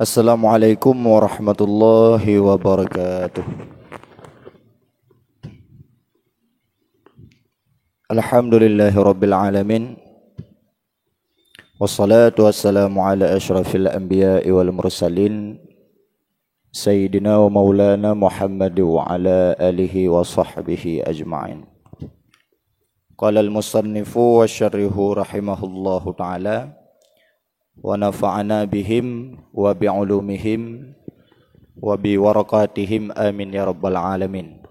Assalamualaikum warahmatullahi wabarakatuh. Alhamdulillahi rabbil alamin. Wassalatu wassalamu ala ashrafil anbiya'i wal mursalin Sayyidina wa maulana Muhammad wa ala alihi wa sahbihi ajma'in. Qala al-musannifu wa syarrihu rahimahullahu ta'ala wa nafa'ana bihim wa bi'ulumihim wa biwarakatihim amin ya rabbal alamin.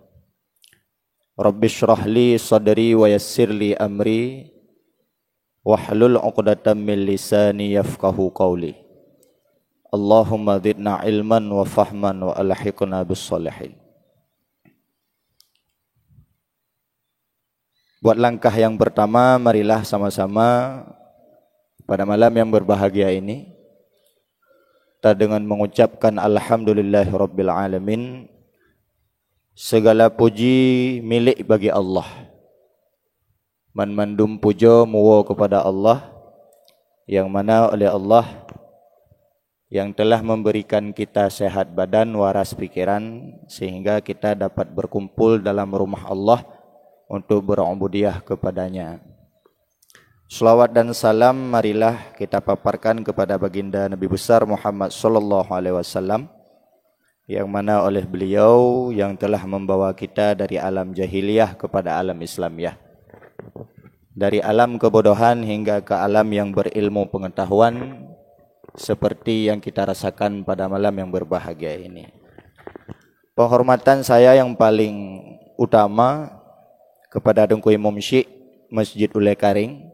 Rabbi syrah li sadri wa yassir li amri wahlul 'uqdatam min lisani yafqahu qawli. Allahumma zidna ilman wa fahman wa alhiqna bis salihin. Buat langkah yang pertama, marilah sama-sama pada malam yang berbahagia ini kita dengan mengucapkan alhamdulillahirabbil alamin. Segala puji milik bagi Allah. Mandum puja muwa kepada Allah, yang mana oleh Allah yang telah memberikan kita sehat badan, waras pikiran, sehingga kita dapat berkumpul dalam rumah Allah untuk berubudiyah kepadanya. Selawat dan salam marilah kita paparkan kepada baginda Nabi besar Muhammad sallallahu alaihi wasallam, yang mana oleh beliau yang telah membawa kita dari alam jahiliyah kepada alam Islamiyah, dari alam kebodohan hingga ke alam yang berilmu pengetahuan, seperti yang kita rasakan pada malam yang berbahagia ini. Penghormatan saya yang paling utama kepada Dengku Imam Syekh Masjid Ulai Karing,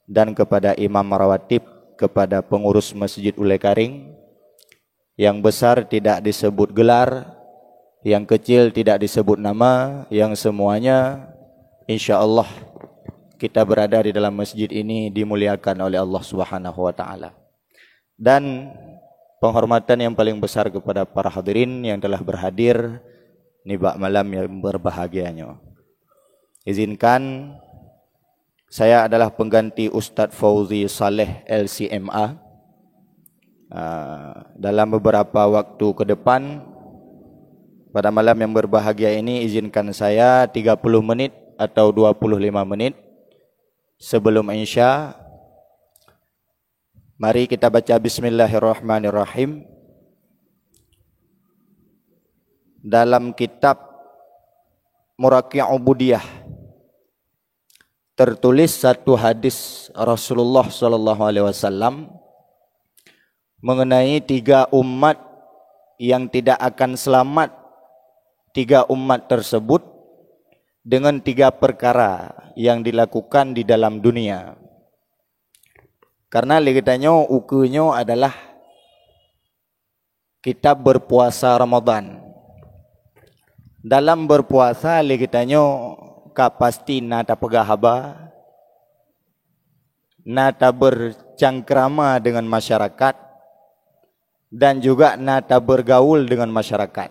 dan kepada Imam Rawatib, kepada pengurus Masjid Ulai Karing. Yang besar tidak disebut gelar, yang kecil tidak disebut nama, yang semuanya insya Allah kita berada di dalam masjid ini dimuliakan oleh Allah Subhanahu wa taala. Dan penghormatan yang paling besar kepada para hadirin yang telah berhadir di malam yang berbahagianya. Izinkan saya adalah pengganti Ustadz Fauzi Saleh LCMA. Dalam beberapa waktu ke depan pada malam yang berbahagia ini, izinkan saya 30 menit atau 25 menit sebelum Isya. Mari kita baca Bismillahirrahmanirrahim dalam kitab Muraqi'ul Ubudiyah. Tertulis satu hadis Rasulullah sallallahu alaihi wasallam mengenai 3 umat yang tidak akan selamat. 3 umat tersebut dengan 3 perkara yang dilakukan di dalam dunia. Karena lihatnya ukunya adalah kita berpuasa Ramadan. Dalam berpuasa lihatnya pasti nata pegahaba, nata bercangkrama dengan masyarakat, dan juga nata bergaul dengan masyarakat.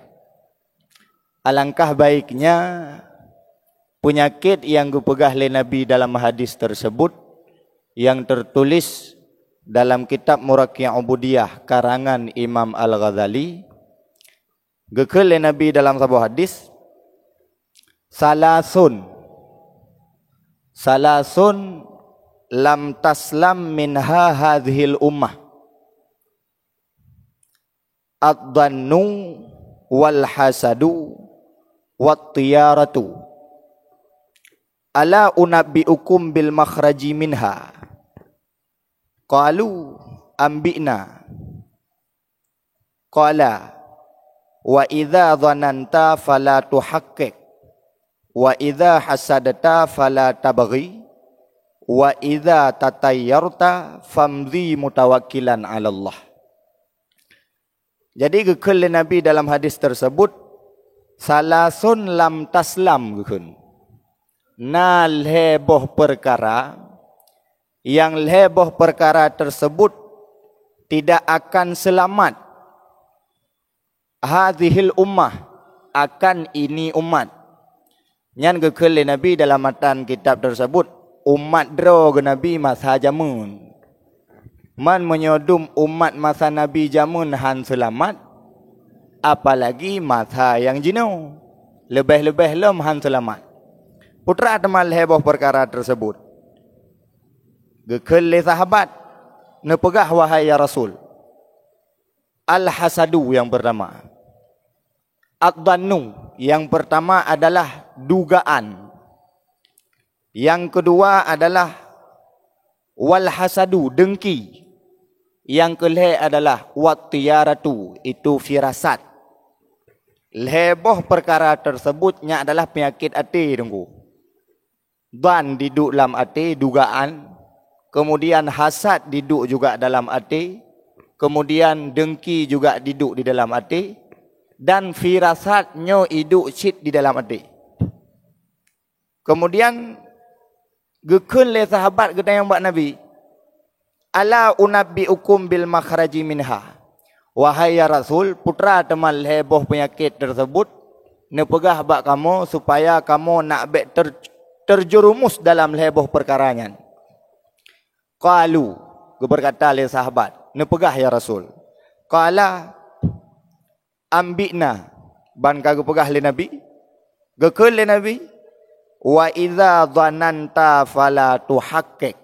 Alangkah baiknya penyakit yang dipegah oleh Nabi dalam hadis tersebut yang tertulis dalam kitab Muraqi'ul Ubudiyah karangan Imam Al-Ghazali, gekel Nabi dalam sebuah hadis, salasun lam taslam minha hadhil ummah, ad-dhannu wal hasadu wat tiyaratu, ala unabbiukum bil makhraji minha. Qalu ambi'na. Qala wa idza dhananta fala tuhaqqiq, wa idza hasadata fala tabghi, wa idza tatayyarta famdhi mutawakkilan 'ala Allah. Jadi gekul Nabi dalam hadis tersebut, salasun lam taslam gekun. Nal heboh perkara, yang heboh perkara tersebut tidak akan selamat. Hadhil ummah, akan ini umat. Nyan gekele Nabi dalam matan kitab tersebut, umat dro ke Nabi masa jamun. Man menyodum umat masa Nabi jamun han selamat, apalagi masa yang jino. Lebih-lebih lem han selamat. Putra temal heboh perkara tersebut. Gekel le sahabat, nepegah wahai ya Rasul. Al-hasadu yang pertama. Ad-dhannu yang pertama adalah dugaan. Yang kedua adalah wal-hasadu, dengki. Yang kelih adalah wattiyaratu, itu firasat. Leboh perkara tersebutnya adalah penyakit hati tunggu. Dhan duduk dalam hati, dugaan. Kemudian hasad duduk juga dalam hati. Kemudian dengki juga duduk di dalam hati. Dan firasatnya hidup cit di dalam hati. Kemudian gekun le sahabat kita yang buat Nabi. Ala unabbiukum bil makhraji minha. Wahai ya Rasul, putra temal heboh penyakit tersebut, nepegah bak kamu supaya kamu nak bek terjerumus dalam heboh perkaranya. Qalu, berkata le sahabat, nepegah ya Rasul. Qala ambina, ban kagak pegah le Nabi. Gekul le Nabi. Wa idza dhananta fala tuhaqqiq.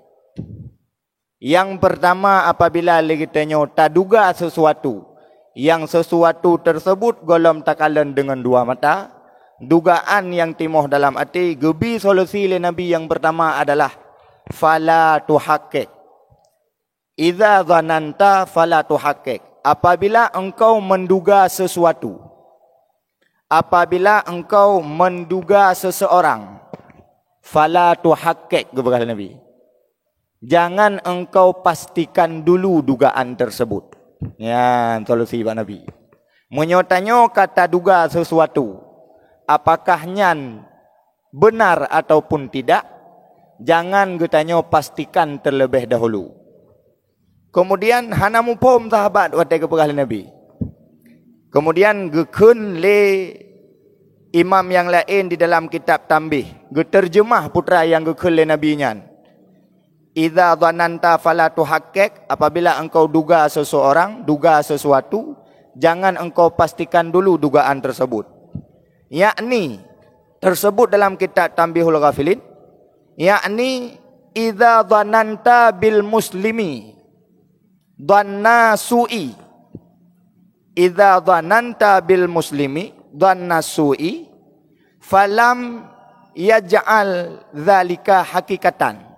Yang pertama apabila kita tak duga sesuatu, yang sesuatu tersebut golom takalan dengan dua mata, dugaan yang timuh dalam hati, gebi solusi le Nabi yang pertama adalah fala tuhaqqiq. Idza dhananta fala tuhaqqiq. Apabila engkau menduga sesuatu, apabila engkau menduga seseorang, fala tuhaqqiq, kepada Nabi. Jangan engkau pastikan dulu dugaan tersebut. Ya, solusi Pak Nabi. Menyotanya kata duga sesuatu, apakah nyan benar ataupun tidak, jangan getanya pastikan terlebih dahulu. Kemudian hana mupom sahabat watai kepegal Nabi. Kemudian gekun le imam yang lain di dalam kitab tambih, geterjemah putra yang gekun le Nabi nyan. Idza dhananta fala tuhaqqiq, apabila engkau duga seseorang, duga sesuatu, jangan engkau pastikan dulu dugaan tersebut. Yakni tersebut dalam kitab Tanbihul Ghafilin, yakni idza dhananta bil muslimi dhanna su'i. Idza dhananta bil muslimi dhanna su'i falam yaj'al dzalika hakikatan.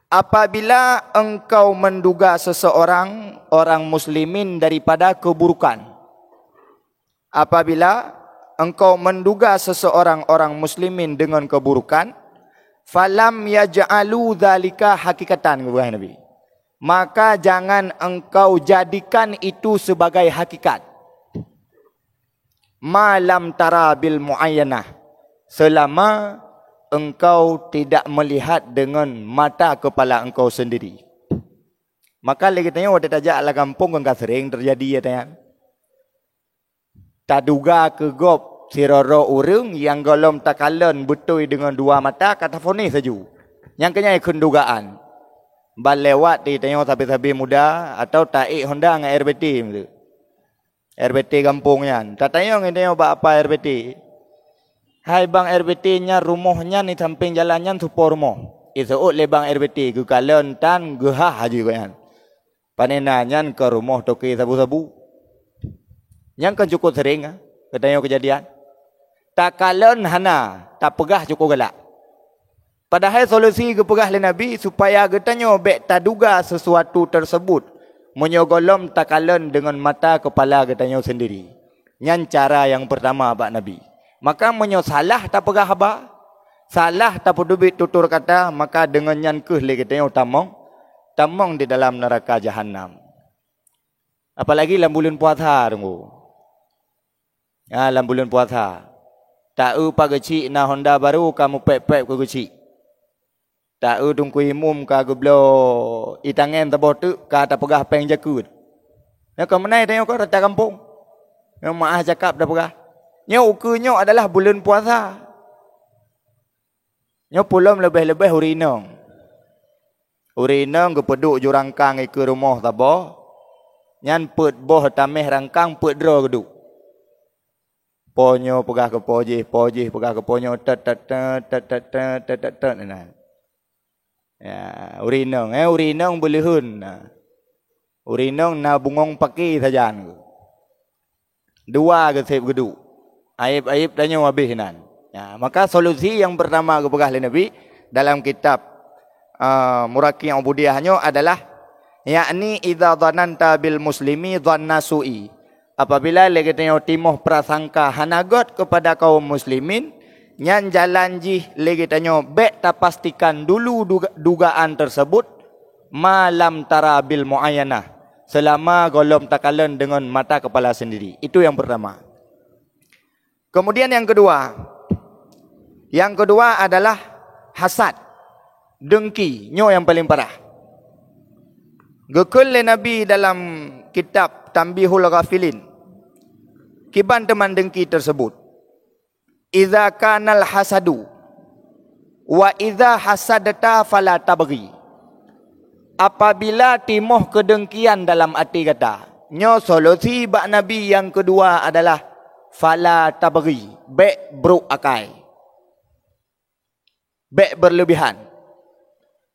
Apabila engkau menduga seseorang, orang muslimin daripada keburukan. Apabila engkau menduga seseorang, orang muslimin dengan keburukan, falam yaj'alu dzalika hakikatan, kepada Nabi. Maka jangan engkau jadikan itu sebagai hakikat. Malam tara bil muayyanah. Selama engkau tidak melihat dengan mata kepala engkau sendiri. Maka lagi tanya waktu tajak ala kampung kan sering terjadi ya tanya. Tak duga ke gop siroro urung yang golom takalan betul dengan dua mata kata fonis saju. Yang kenyai kendugaan. Bal lewat di tanya sabi-sabi muda atau taik Honda dengan RBT tu. RBT kampungnya. Tak tanya ngene apa RBT. Hai bang RBT nya rumahnya ni samping jalannya supor rumah. Isuk le bang RBT ke kalen tan gehah haji kan. Panenanya ke rumah toke sabu-sabu. Yang kan cukup sering katanya kejadian. Tak kalen hana, tak pegah cukup galak. Padahal solusi ke pegah le Nabi supaya katanya bek tak duga sesuatu tersebut menyogolom tak kalen dengan mata kepala katanya sendiri. Yang cara yang pertama Pak Nabi. Maka salah tak pegah haba, salah tak pedubit tutur kata, maka dengan yang kehli kita yang tamong di dalam neraka jahanam. Apalagi dalam bulan puasa tunggu. Ya, dalam bulan puasa. Tak pagi kecil na Honda baru kamu pep-pep ke kecil. Tak tunggu imum ka geblo itangen tabo tu ka tak pegah peng jakut. Ya kau menai tengok kau rata kampung. Yang maah cakap dah pegah. Nya ukunya adalah bulan puasa. Nya pulam lebih-lebih urinong. Urina gepeduk jurangkang ke rumah tabo. Nyan put boh tameh rangkang put dro geduk. Ponyo pegah ke pojih pegah ke ponyo tet nah. Ya, urinong bolehun. Urinong na bungong paki sajan. Dua ke sep geduk. Aib-aib danyo habis nan. Ya, maka solusi yang pertama ke pegah oleh Nabi dalam kitab Muraqi' Ubudiyahnya adalah yakni idza dhananta bil muslimi dhanna su'i. Apabila legetnya timoh prasangka hanagot kepada kaum muslimin, nyan jalan jih legetnya bek ta pastikan dulu dugaan tersebut malam tara bil muayyanah, selama golom takalan dengan mata kepala sendiri. Itu yang pertama. Kemudian yang kedua adalah hasad, dengki, nyo yang paling parah. Gekul Nabi dalam kitab Tanbihul Ghafilin, kiban teman dengki tersebut. Idza kanal hasadu wa idza hasadata fala tabghi. Apabila timoh kedengkian dalam hati kata, nyo solusi bak Nabi yang kedua adalah fala tabghi, bek bruk akai, bek berlebihan.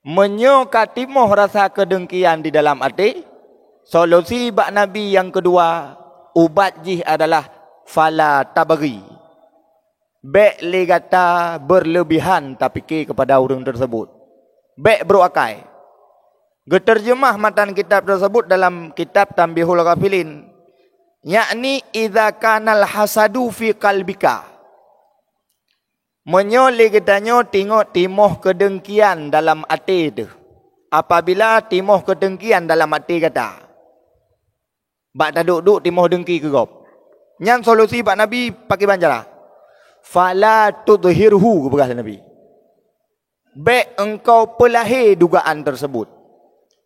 Menyoka timoh rasa kedengkian di dalam hati, solusi bak Nabi yang kedua, ubat jih adalah fala tabghi, bek legata berlebihan tapi kepada orang tersebut, bek bruk akai. Geterjemah matan kitab tersebut dalam kitab Tanbihul Ghafilin, yakni idza kanal hasadu fi qalbika, menyoli getanyo tengok timoh kedengkian dalam hati itu. Apabila timoh kedengkian dalam hati kata, bak duduk timoh dengki ke gop, nyan solusi bak Nabi pakai banjara, fala tudhirhu, berkata Nabi, bek engkau pelahi dugaan tersebut.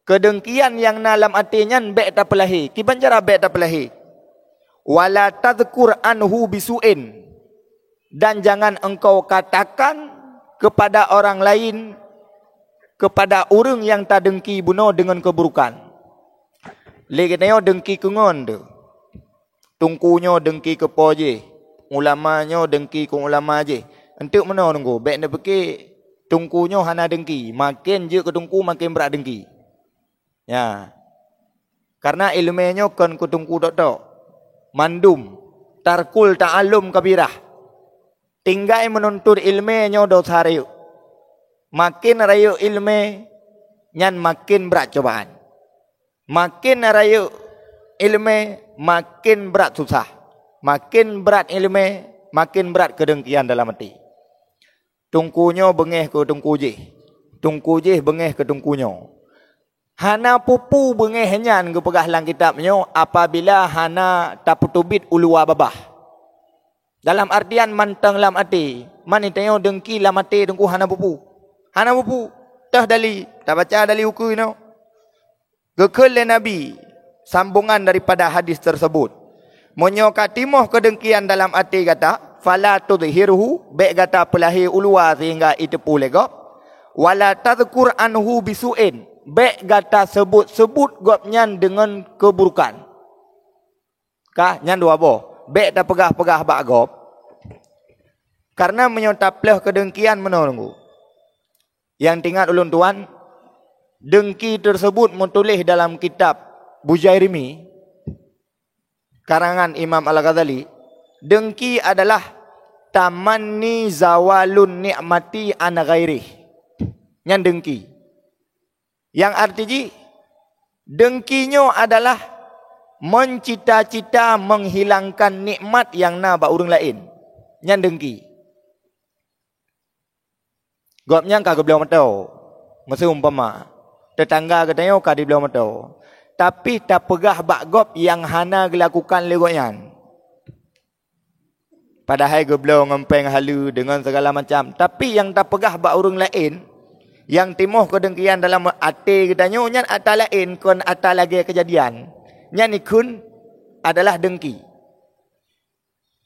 Kedengkian yang dalam hatinya bek tak pelahi, ki banjara bek tak pelahi. Wala tadhkur anhu bisu'in, dan jangan engkau katakan kepada orang lain, kepada orang yang tak dengki bunuh dengan keburukan. Legenyo dengki kengon tu, tungkunyo dengki ke poje, ulamanya dengki ke ulama je. Entuk mana nunggu, baik nak pergi tungkunyo hana dengki, makin je ke tungku makin berat dengki. Ya, karena ilmunya kan ke tungku dok mandum, tarkul ta'alum kabirah. Tinggai menuntut ilmunya dosa rayu. Makin rayu ilmu, nyan makin berat cobaan. Makin rayu ilmu, makin berat susah. Makin berat ilmu, makin berat kedengkian dalam hati. Tungkunyo bengeh ke tungku jih. Tungku jih bengeh ke tungkunyo. Hana pupu bengeh nyan ke pegah lang kitabnya apabila hana taputubit ulua babah. Dalam artian mantang lam hati, man itayo dengki lam hati dengku hana pupu. Hana pupu, tah dali, tak baca dali hukum no. Gekul Nabi sambungan daripada hadis tersebut. Menyoka timoh kedengkian dalam hati kata, fala tudhirhu, bek kata pelahi ulua sehingga itu pule gop. Wala tadhkur anhu bisu'in, bek kata sebut-sebut gop nyan dengan keburukan. Kah nyan dua boh, bek tak pegah-pegah bak gop. Karena menyotaplah kedengkian menunggu. Yang tinggal ulun tuan, dengki tersebut menulis dalam kitab Bujairimi, karangan Imam Al-Ghazali. Dengki adalah tamanni zawalun ni'mati an ghairih. Yang dengki. Yang artinya dengkinyo adalah mencita-cita menghilangkan nikmat yang na ba orang lain. Yang dengki. Gopnya kagak beliau matau. Masa umpama tetangga katanya kagak beliau matau. Tapi tak pegah bak gop yang hana dilakukan legoknya. Padahal geblau ngempeng halu dengan segala macam. Tapi yang tak pegah bak orang lain, yang timoh kedengkian dalam hati katanya, nyan ata lain kon ata lagi kejadian. Nyan ikun adalah dengki.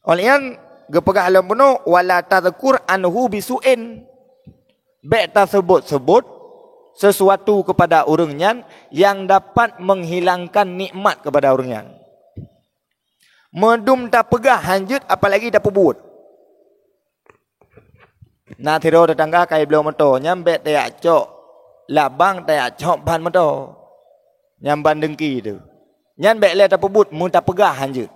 Oleh yang gepegah alam penuh wala tadhkur anhu bisu'in. Bek tak sebut-sebut sesuatu kepada orangnya yang dapat menghilangkan nikmat kepada orangnya. Medum tak pegah hanjut apalagi tak pebut. Nah tiro tetangga kai belum motor nyambe tayak cok labang tayak cok ban motor. Nyamban dengki tu. Nyan bek le tak pebut mu tak pegah hanjut.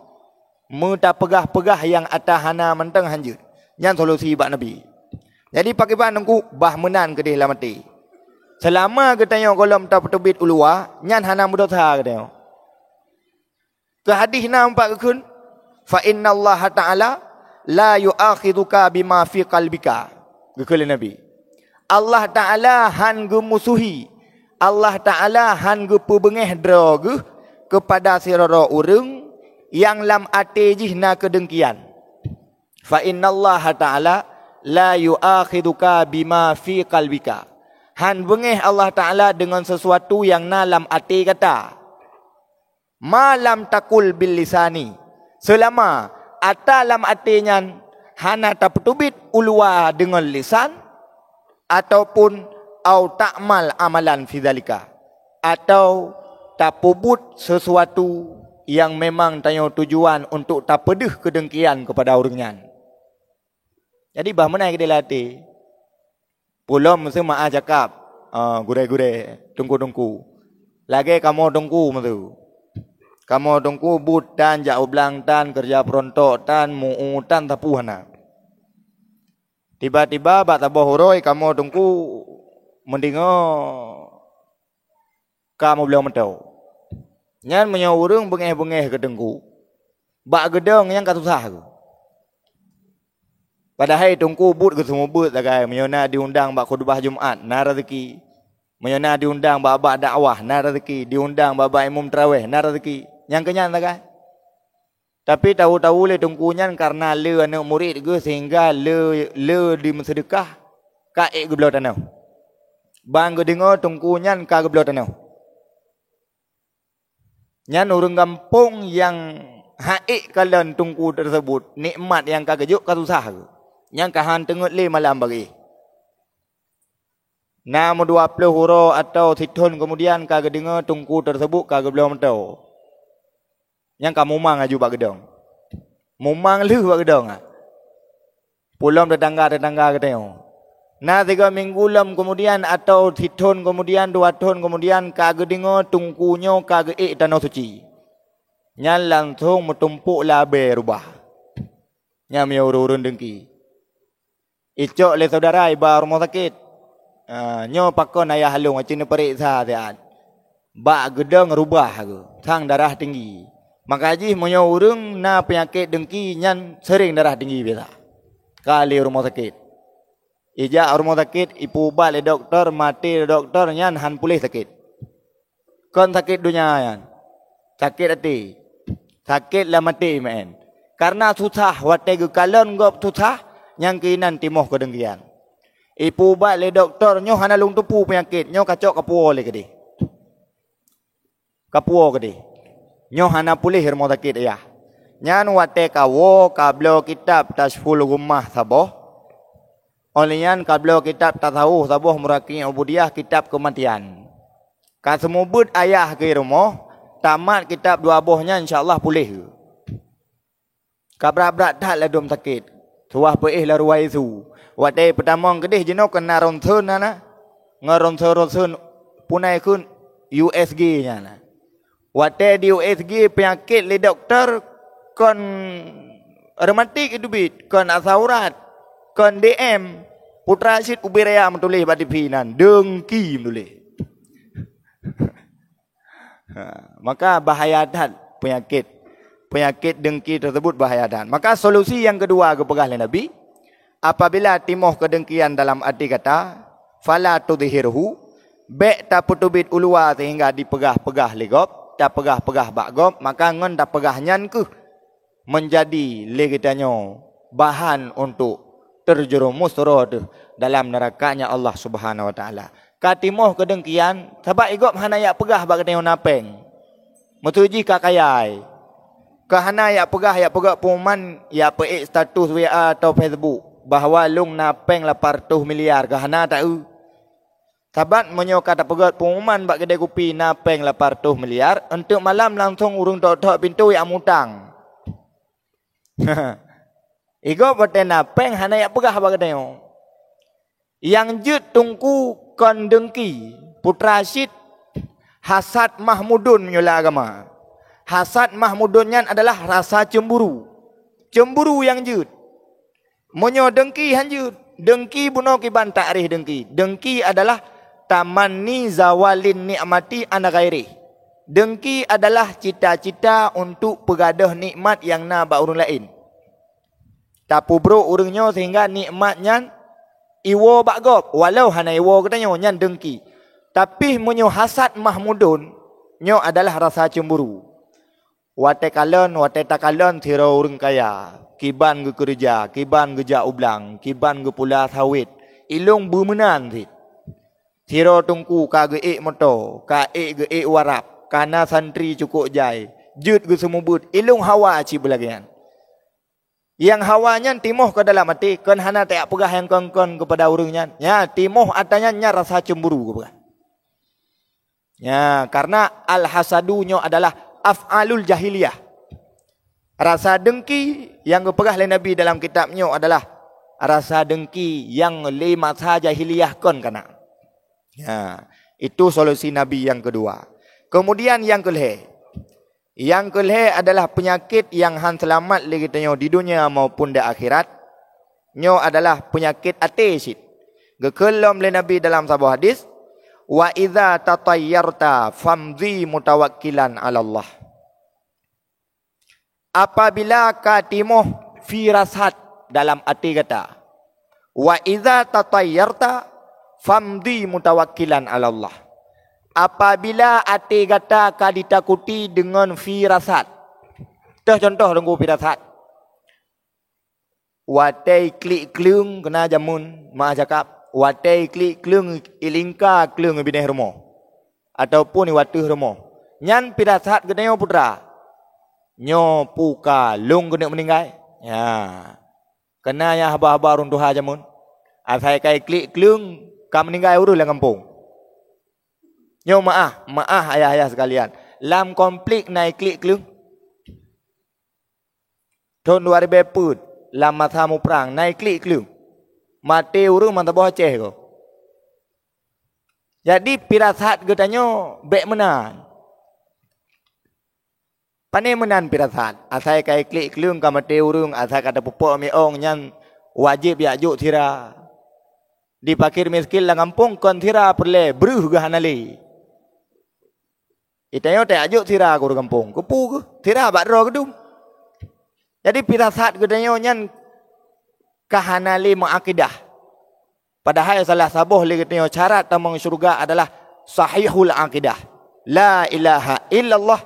Mu tak pegah-pegah yang atas hana menteng hanjut. Nyan solusi bak Nabi. Jadi pakai ban nungku bah menan ke dia lah mati. Selama kita tengok kolom tak petubit ulua, nyan hana mudosa ke tengok. Ke hadis na 4 kun fa innallaha ta'ala la yu'akhiduka bima fi qalbika. Gekul Nabi. Allah Ta'ala han gu musuhi. Allah Ta'ala han gu pebengeh drogu kepada sirara urang yang lam ate jihna kedengkian. Fa innallaha ta'ala la yu'akhiduka bima fi qalbika. Han bengeh Allah Ta'ala dengan sesuatu yang nalam ate kata. Malam takul bil lisani. Selama atalam atenya hana tapetubit ulwa dengan lisan ataupun au ta'mal amalan fi zalika, atau tak pebut sesuatu yang memang tanya tujuan untuk tak pedih kedengkian kepada orangnya. Jadi bah mana kita latih? Pulom mesti maa cakap, gure-gure, tungku-tungku. Lagi kamu tungku mesti. Kamu tungku but dan jauh belang dan kerja perontok dan muutan tapuhana. Tiba-tiba bak tabah huroi kamu tungku mendingo kamu belum tahu. Nyan menyawurung bengeh-bengeh ke dengku. Bak gedong yang katusah aku. Padahal tungku but ke semua but lagai menyona diundang bak khutbah Jumaat na rezeki. Menyona diundang bak dakwah na rezeki, diundang bak imam tarawih na rezeki. Yang kenyan lagai. Tapi tahu-tahu le tungkunya karena le anak murid ke sehingga le di sedekah ka ek geblau tanau. Bang ke dengar tungkunya ka geblau tanau. Nyan orang kampung yang haik kalian tungku tersebut nikmat yang kagejuk kasusah ke. Yang kahan tengut le malam bagi. Nama 20 huruf atau situn kemudian kagak dengar tungku tersebut kagak belum tahu. Yang kamu mang aju bak gedong. Mumang lu bak gedong ah. Pulang tetangga ke tengok. Nah 3 minggu lam kemudian atau situn kemudian 2 tahun kemudian kagak dengar tungkunya kagak tanah suci. Nyan langsung metumpuk labe rubah. Nyam ya urun dengki. Icok le saudara iba rumah sakit. Nyo pakon ayah halung macam ni periksa tiat. Bak gedong rubah aku. Sang darah tinggi. Maka haji menyo urang na penyakit dengki nyan sering darah tinggi biasa. Kali rumah sakit. Ija rumah sakit ipu bal le doktor mati le doktor nyan han pulih sakit. Kon sakit dunia yan. Sakit hati. Sakit lah mati men. Karena susah wate ge kalon gop susah yang kinan timoh kedengkian. Ipu bal le doktor nyo hana lung tupu penyakit nyo kacok kapuo le kedi. Kapuo kedi. Nyo hana pulih rumah sakit ya. Nyan wate kawo kablo kitab tasful rumah saboh. Olian kablo kitab tasawuf saboh muraki ubudiyah kitab kematian. Ka semubut ayah ke rumah tamat kitab 2 bohnya insyaallah pulih. Ka berat-berat dah la dom sakit. Suah peih la ruai su. Wate pertama kedih jenok kena ronsen na. Ngaronsen punai kun USG nya na. Wate di USG penyakit le doktor kon rematik itu bit kon asaurat kon DM Putra Syed Ubiraya menulis bati pinan dengki menulis. Maka bahaya dan penyakit dengki tersebut bahaya dan. Maka solusi yang kedua kepegah oleh Nabi, apabila timoh kedengkian dalam arti kata fala tudhirhu be ta putubit ulwa sehingga dipegah-pegah legop tak pegah-pegah bakgop, maka ngon tak pegahnya ke menjadi legitanyo bahan untuk terjerumus dalam nerakanya Allah Subhanahu wa taala. Katimoh kedengkian sebab igop hana yak pegah bak kateo napeng. Mutuji ka kayai. Ka hana yak pegah pengumuman yak pe status WA atau Facebook bahawa lung napeng 800 miliar ka hana tak Sabat menyo kata pegat pengumuman bak kedai kopi napeng 800 miliar untuk malam langsung urung tok-tok pintu yang mutang. Igo bote napeng hana yak pegah bak kedai. Yang jut tungku kon dengki putra Syed hasad Mahmudun menyola agama. Hasad Mahmudunnya adalah rasa cemburu. Cemburu yang jut. Menyo dengki hanjut. Dengki buno kiban takrih dengki. Dengki adalah tamanni zawalin nikmati ana ghairi. Dengki adalah cita-cita untuk pegadah nikmat yang na ba urang lain. Tapu bro urangnya sehingga nikmatnya iwo bak gop walau hana iwo katanya nyan dengki. Tapi menyo hasad Mahmudun nyo adalah rasa cemburu. Wate kalon wate takalon thiro urang kaya. Kiban ge kerja, kiban ge ja ublang, kiban ge pula sawit. Ilung bumenan sit. Tiro tungku ka ge moto, ka ge warap, kana santri cukup jai. Jut ge semubut, ilung hawa ci belagian. Yang hawanya timoh ke dalam hati, kan hana tak pegah yang kongkon kepada urungnya. Ya, timoh atanya nya rasa cemburu kepada. Ya, karena al-hasadunyo adalah af'alul jahiliyah. Rasa dengki yang kepegah oleh Nabi dalam kitabnya adalah rasa dengki yang lima saja jahiliyah kon kana. Ya, itu solusi Nabi yang kedua. Kemudian yang kelih. Yang kelih adalah penyakit yang han selamat lagi tanya di dunia maupun di akhirat. Nyo adalah penyakit atesit. Gekelom oleh Nabi dalam sebuah hadis, wa idza tatayyarta famdhi mutawakkilan 'ala Allah. Apabila katimuh firasat dalam hati kata, wa idza tatayyarta famdi mutawakkilan 'ala Allah. Apabila hati kata ka ditakuti dengan firasat. Dah contoh tunggu firasat. Watai klik klung kena jamun ma cakap, watai klik klung ilingka klung bineh rumah. Ataupun watu rumah. Nyan firasat geneo putra. Nyo puka lung kena meninggal. Ya. Kena ya haba-haba runtuh jamun. Asai kai klik klung kam meninggal urus lah kampung. Nyo maah ayah-ayah sekalian. Lam konflik naik klik klung. Tahun 2010 lam masa mu perang naik klik klung. Mati urus mantap boh Aceh ko. Jadi pirasat getanyo bek menan. Pane menan pirasat. Asai kai klik klung ka mati urung asai kata pupuk meong nyan wajib ya juk tira. Di pakir miskin lah kampung kon tira perle beruh gahanali. Itayo tak ajuk tira ku kampung. Kepu ke tira bak ro kedum. Jadi pirasat gedanyo nyan kahanali muakidah. Padahal salah sabuh li gedanyo syarat tamang syurga adalah sahihul akidah. La ilaha illallah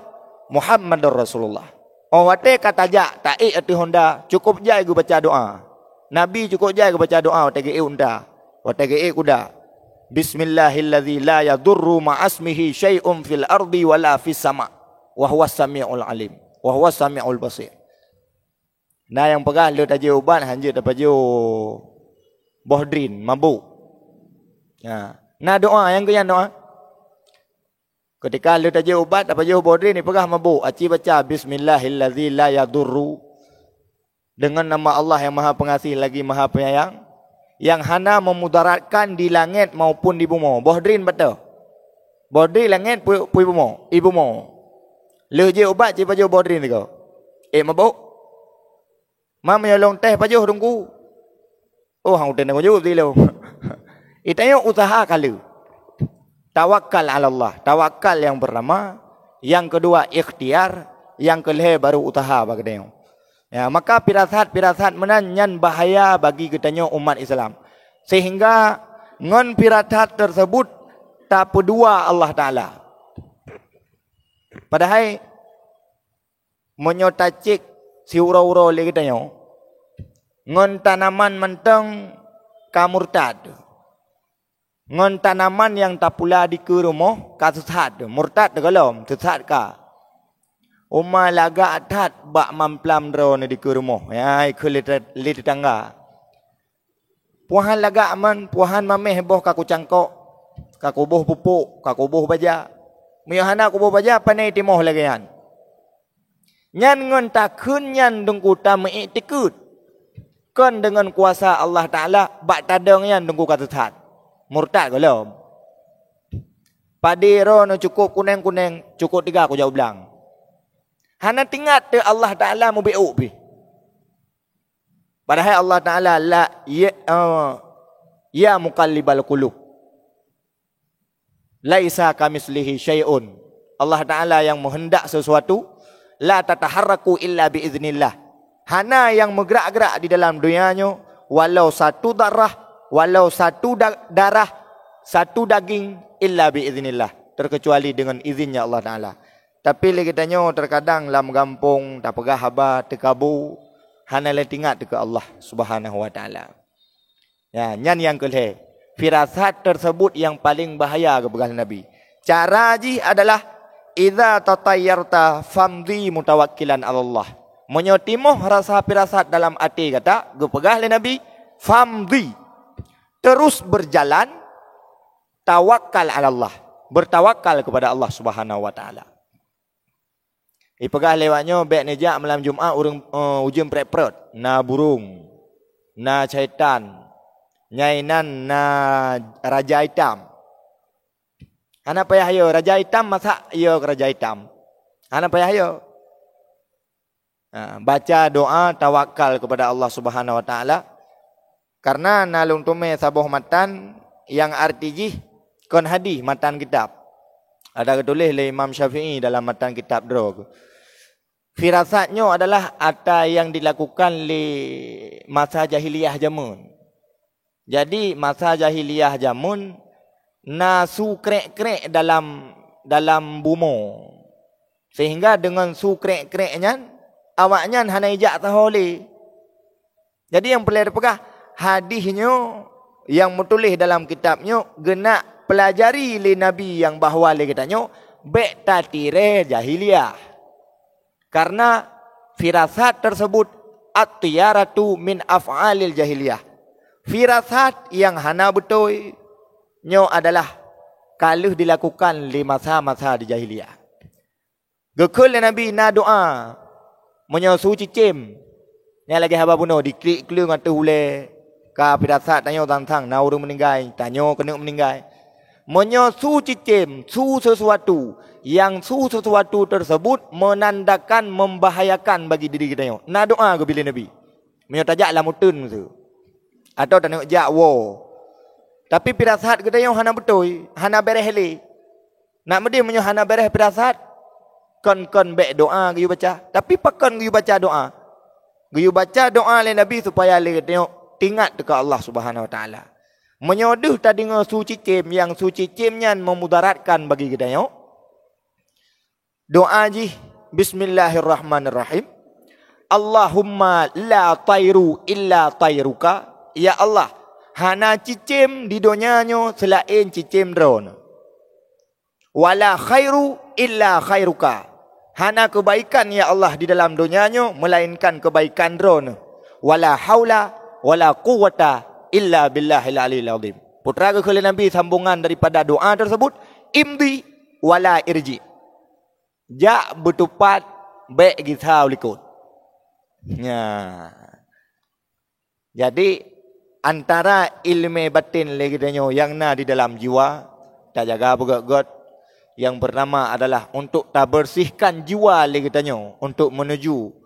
Muhammadur Rasulullah. Oh wate kata jak tak ati honda cukup jai gu baca doa. Nabi cukup jai gu baca doa wate ge unda. Wate ge kuda. Bismillahilladzi la yadurru ma'asmihi syai'un fil ardi wala fis sama' wa huwas samiul alim wa huwas samiul basir. Nah yang pegang lu taji ubat hanjut dapat jo bohdrin mabuk. Ya. Nah doa yang keyan doa. Ketika lu taji ubat dapat jo bohdrin ni pegang mabuk, aci baca bismillahilladzi la yadurru dengan nama Allah yang Maha Pengasih lagi Maha Penyayang. Yang hana memudaratkan di langit maupun di bumi. Bohdrin betul. Bohdrin langit pui bumi, ibu bumi. Le je ubat je pajo bohdrin tu. Mabuk. Mam menyolong teh pajo tunggu. Oh hang udah nak jawab dilo. Itayo usaha kali. Tawakal ala Allah. Tawakal yang pertama, yang kedua ikhtiar, yang kelih baru usaha bagdeo. Ya, maka pirasat menanyan bahaya bagi kitanya umat Islam. Sehingga ngon pirasat tersebut tak pedua Allah Ta'ala. Padahal menyotacik si ura-ura oleh kitanya. Ngon tanaman menteng kamurtad. Ngon tanaman yang tak pula di ke rumah kasesat. Murtad degalom, sesat ka. Umma laga atat bak mamplam dro ni di ke rumah. Ya, ikut li tetangga. Puahan laga aman, puahan mameh boh kaku cangkok. ka kubuh pupuk, ka kubuh baja. Mio hana kubuh baja panai timoh lagi han. Nyan ngon takun nyan dengku ta meitikut. Kon dengan kuasa Allah Taala bak tadang nyan dengku kata tat. Murtad golom. Padiro no cukup kuneng-kuneng, cukup 3 aku jauh belang. Hana tingat te Allah Taala mu beuk pi. Padahal Allah Taala la ya muqallibal qulub. Laisa kamislihi syai'un. Allah Taala yang menghendak sesuatu, la tataharraku illa biiznillah. Hana yang bergerak-gerak di dalam dunianya, walau satu darah, walau satu darah, satu daging, illa biiznillah. Terkecuali dengan izinnya Allah Ta'ala. Tapi lagi tanya terkadang lam gampung, tak pegah haba, terkabu, hana le tingat ke Allah Subhanahu Wa Ta'ala. Ya, nyan yang kelih. Firasat tersebut yang paling bahaya kepada Nabi. Cara ji adalah idza tatayyarta famdi mutawakkilan Allah. Menyotimuh rasa firasat dalam hati kata, gepegah le Nabi, famdi. Terus berjalan tawakkal ala Allah. Bertawakal kepada Allah Subhanahu Wa Ta'ala. Ipegah lewatnya baik nejak malam Jumaat urang ujung prep-prep, na burung, na syaitan, nyainan na raja hitam. Ana payah yo raja hitam masa yo raja hitam. Ana payah yo. Baca doa tawakal kepada Allah Subhanahu Wa Ta'ala. Karena nalung tume sabuh matan yang arti kon hadis matan kitab. Ada ketulis oleh Imam Syafi'i dalam matan kitab drog. Firasatnya adalah apa yang dilakukan di masa jahiliyah jamun. Jadi masa jahiliyah jamun nasu krek-krek dalam bumo. Sehingga dengan su krek-kreknya awaknya hana ijak taholi. Jadi yang perlu dipegah hadisnya yang menulis dalam kitabnya genak pelajari li Nabi yang bahwa li katanya bek tatire jahiliyah. Karena firasat tersebut at-tiyaratu min af'alil jahiliyah. Firasat yang hana betul nyo adalah kalau dilakukan di masa-masa di jahiliyah. Gekul Nabi na doa menyo suci cim. Ni lagi haba buno diklik klung atu hule ka firasat tanya tantang na urang meninggal, tanya kena meninggal. Menyo suci cim, su sesuatu yang su sesuatu tersebut menandakan membahayakan bagi diri kita. Na doa ke bila Nabi. Menyo tajak la mutun tu. Atau tengok jak wo. Tapi firasat kita yang hana betul, hana bereh le. Nak medi menyo hana bereh firasat kon bek doa giyu baca. Tapi pakon giyu baca doa. Giyu baca doa le Nabi supaya le tengok tingat dekat Allah Subhanahu Wa Taala. Menyoduh tadi dengan suci cim yang suci cimnya memudaratkan bagi kita. Doa ji bismillahirrahmanirrahim. Allahumma la tayru illa tayruka. Ya Allah, hana cicim di dunianya selain cicim drone. Wala khairu illa khairuka. Hana kebaikan ya Allah di dalam dunianya melainkan kebaikan drone. Wala haula wala quwwata illa billahil aliyil azim. Putra kekhali Nabi sambungan daripada doa tersebut, imdi wala irji. Ja betupat baik kita likut. Ya. Jadi antara ilmu batin lagi yang na di dalam jiwa tak jaga begot-got. Yang pertama adalah untuk tak bersihkan jiwa lagi untuk menuju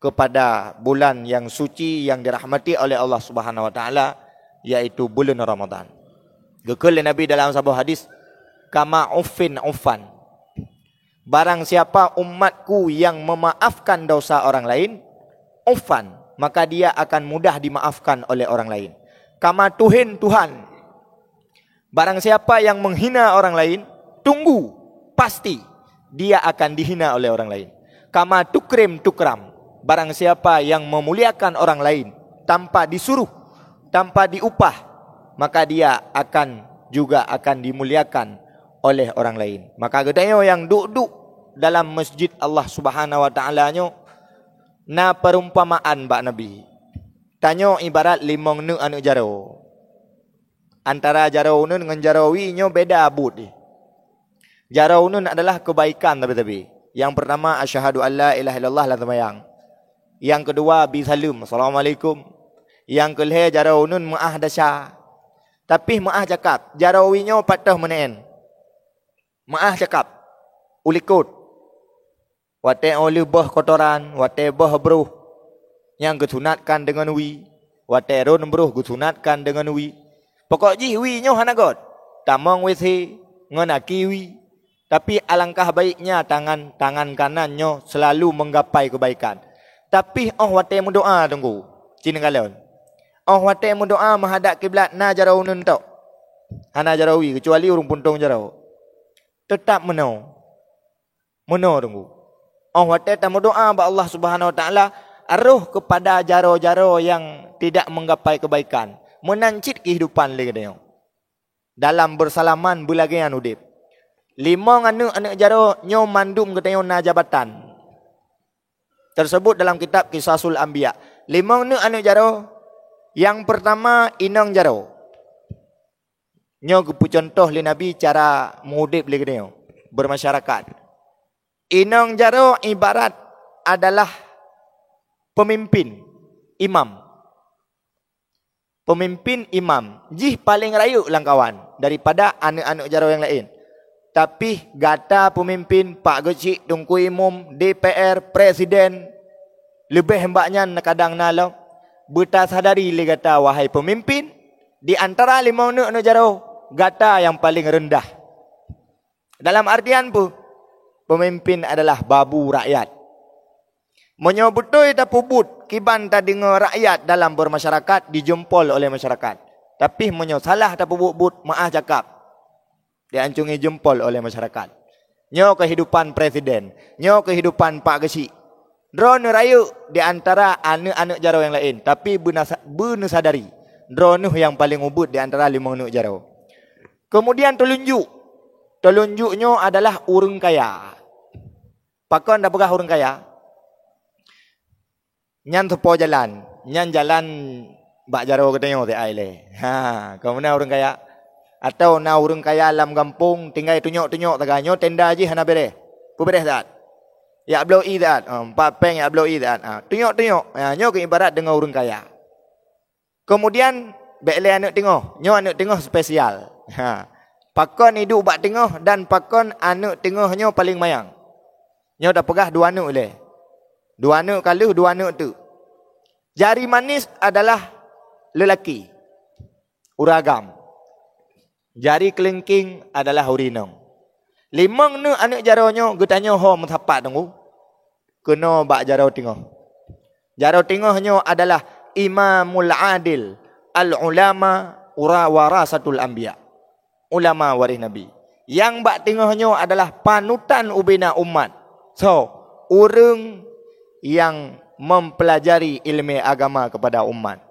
kepada bulan yang suci yang dirahmati oleh Allah Subhanahu Wa Taala, yaitu bulan Ramadan. Gekul Nabi dalam sebuah hadis, kama uffin uffan. Barang siapa umatku yang memaafkan dosa orang lain, uffan, maka dia akan mudah dimaafkan oleh orang lain. Kama tuhin Tuhan. Barang siapa yang menghina orang lain, tunggu, pasti dia akan dihina oleh orang lain. Kama tukrim tukram. Barang siapa yang memuliakan orang lain tanpa disuruh, tanpa diupah, maka dia juga akan dimuliakan oleh orang lain. Maka katanya yang duduk dalam masjid Allah Subhanahu Wa Taala nyo na perumpamaan bak Nabi. Tanyo ibarat limong nu anu jaro. Antara Jaraunun dengan Jarawi-nya beda abud. Jaraunun adalah kebaikan tapi. Yang pertama asyhadu alla ilaha illallah la tamayang. Yang kedua bisalam, assalamualaikum. Yang kelih Jaraunun maah dasar. Tapi maah cakap, Jarawi-nya patah meneen. Maah cakap, ulikut. Wate oleh bah kotoran, wate bah bruh. Yang kesunatkan dengan wi. Wate ron bruh kesunatkan dengan wi. Pokok ji wi-nya hanagot. Tamang wisi, ngenaki wi. Tapi alangkah baiknya tangan kanannya selalu menggapai kebaikan. Tapi wate mendoa tunggu. Cina kalon. Wate mendoa menghadap kiblat na Jaraunun tok. Hana Jarawi kecuali urung puntung Jarau. Tetap meno tunggu. Wate tamu doa ba Allah Subhanahu wa taala aruh kepada jaro-jaro yang tidak menggapai kebaikan, menancit kehidupan le katanya. Dalam bersalaman bulagian udip. 5 anak jaro nyo mandum katanya na jabatan. Tersebut dalam kitab Qisasul Anbiya. 5 anak jaro. Yang pertama inang jaro. Nyo kepu contoh le Nabi cara mengudip le katanya, bermasyarakat. Inang jaro ibarat adalah pemimpin, imam. Pemimpin imam. Jih paling rayu langkawan daripada anak-anak jaro yang lain. Tapi gata pemimpin, Pak Gecik, Tunku Imam, DPR, Presiden, lebih hembaknya kadang nalau. Beta sadari le gata wahai pemimpin, di antara 5 anak jaro, gata yang paling rendah. Dalam artian pun, pemimpin adalah babu rakyat. Menyebutoi tak pubut, kiban tak dengar rakyat dalam bermasyarakat, dijempol oleh masyarakat. Tapi salah tak pubut, maaf cakap. Diancungi jempol oleh masyarakat. Nyo kehidupan presiden, nyo kehidupan Pak Gesi. Drone rayu di antara anak-anak jaro yang lain, tapi benar sadari drone yang paling ubud di antara 5 anak jaro. Kemudian telunjuknya adalah urang kaya. Pakon dah pegah urang kaya. Nyan tepo jalan, nyan jalan bak jaro katanya te ai le. Kau mana urang kaya? Atau na urang kaya alam kampung tinggal tunjuk-tunjuk taganyo tenda je hana beres. Pu beres tak? Ya blow i tak? 4 peng ya blow i tak? Tunjuk-tunjuk. Nyo ke ibarat dengan urang kaya. Kemudian bekle anak tengah. Nyo anak tengah spesial. Pakon hidup bak tengah dan pakon anak tengahnya paling mayang. Nyo dah pegah 2 anak le. 2 anak kaluh 2 anak tu. Jari manis adalah lelaki. Uragam. Jari kelingking adalah urinong. 5 anak jaronyo getanya ho mentapat tunggu. Kena bak jaro tengah. Jaro tengahnya adalah imamul adil, al-ulama warasatul anbiya. Ulama waris Nabi. Yang bak tengahnya adalah panutan ubina umat. So, orang yang mempelajari ilmu agama kepada umat.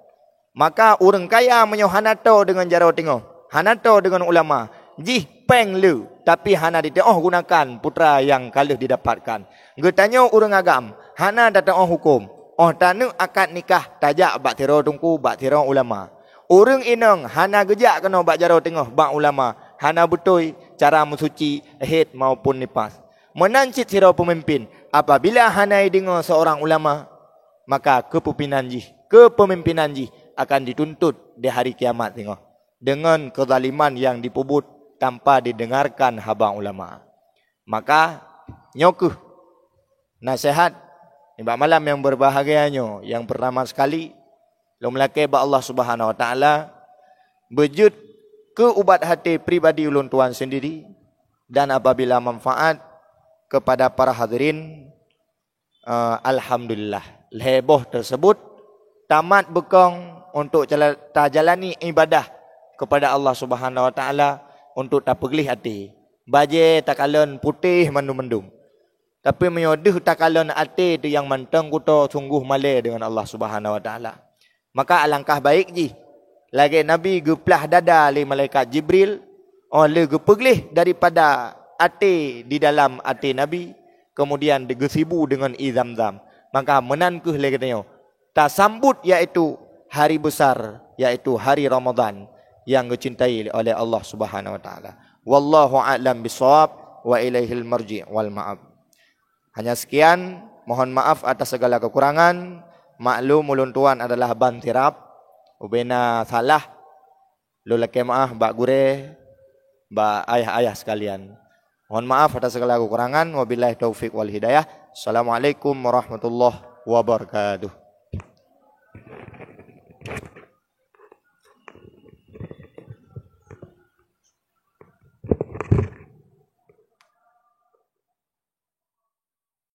Maka orang kaya menyohanato dengan jaro tengah. Hanato dengan ulama. Jih peng lu. Tapi hana ditengok gunakan putra yang kalah didapatkan. Getanya orang agam. Hana datang hukum. Tanu akad nikah. Tajak bak tiro tungku, bak tiro ulama. Orang inang hana gejak kena bak jaro tengah bak ulama. Hana betul cara mensuci haid maupun nifas. Menancit tiro pemimpin. Apabila hana dengar seorang ulama, maka kepemimpinan jih akan dituntut di hari kiamat tengok. Dengan kezaliman yang dipubut tanpa didengarkan habang ulama. Maka nyokuh nasihat ibad malam yang berbahagianya yang pertama sekali lu melaki ba Allah Subhanahu wa taala bejut ke ubat hati pribadi ulun tuan sendiri dan apabila manfaat kepada para hadirin alhamdulillah leboh tersebut tamat bekong untuk jalani ibadah kepada Allah Subhanahu wa taala untuk tak pegelih hati. Baje takalon putih mendung-mendung. Tapi menyodih takalon hati itu yang menteng kuto sungguh malai dengan Allah Subhanahu wa taala. Maka alangkah baik ji. Lagi Nabi geplah dada oleh malaikat Jibril oleh gepegelih daripada hati di dalam hati Nabi kemudian digesibu dengan izam-zam. Maka menankuh lagi katanya. Tak sambut iaitu hari besar iaitu hari Ramadan. yang dicintai oleh Allah Subhanahu wa taala. Wallahu a'lam bishawab wa ilaihil marji' wal ma'ab. Hanya sekian, mohon maaf atas segala kekurangan. Maklum ulun tuan adalah ban tirap. Ubena salah. Lu leke maaf bak gure, bak ayah-ayah sekalian. Mohon maaf atas segala kekurangan. Wabillahi taufik wal hidayah. Assalamualaikum warahmatullahi wabarakatuh.